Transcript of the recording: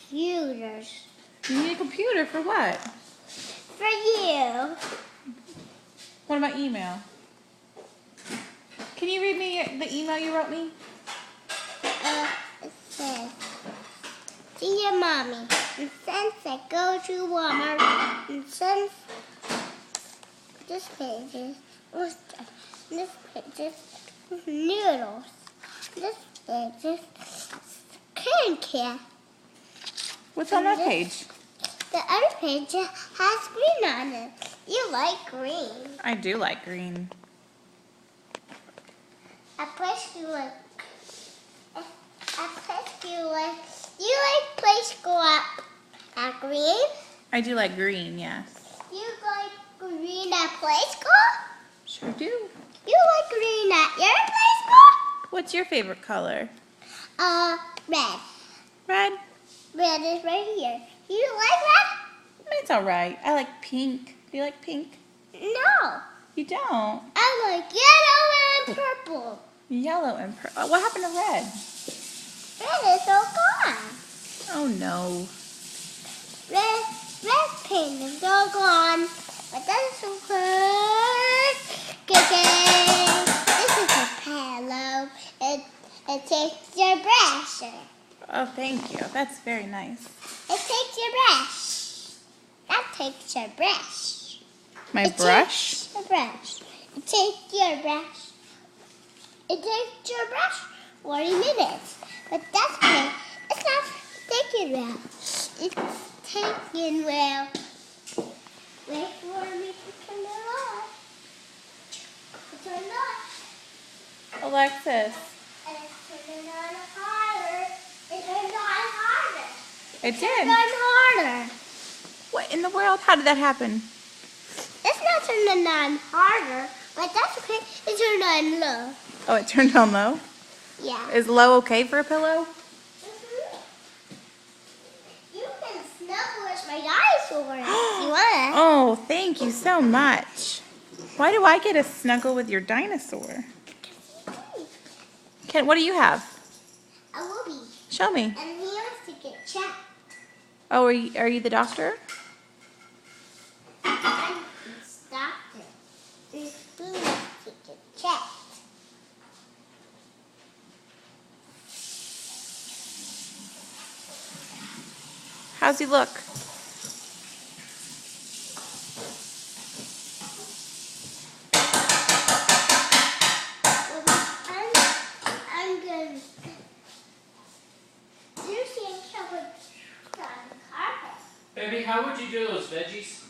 computers. You need a computer for what? For you. What about email? Can you read me the email you wrote me? It says, Dear Mommy, and since I go to Walmart, and since this page is noodles, this page is can. What's on that page? The other page has green on it. You like green. I do like green. You like play school at green? I do like green, yes. You like green at play school? Sure do. You like green at your play school? What's your favorite color? Red. Red? Red is right here. You like red? It's alright. I like pink. Do you like pink? No. You don't? I like yellow and purple. Yellow and purple. What happened to red? Red is all gone. Oh no. Red paint is all gone. But that's okay. This is a pillow. It takes your brush. Oh, thank you. That's very nice. It takes your brush. That takes your brush. My brush? Takes your brush. It takes your brush. It takes your brush 40 minutes. But that's okay. It's not taking well. It's taking well. Wait for me to turn it on. Turn it on. Alexis. And it's turning on harder. It turned on harder. It Turned did. on harder. What in the world? How did that happen? It's not turning on harder, but that's okay. It turned on low. Oh, it turned on low? Yeah. Is low okay for a pillow? You can snuggle with my dinosaur if you want. Oh, thank you so much. Why do I get a snuggle with your dinosaur? What do you have? A Whoopie. Show me. And he wants to get checked. Oh, are you the doctor? And he stopped it. He wants to get checked. How's he look? I'm good. Lucy and Kelly on the carpet. Baby, how would you do those veggies?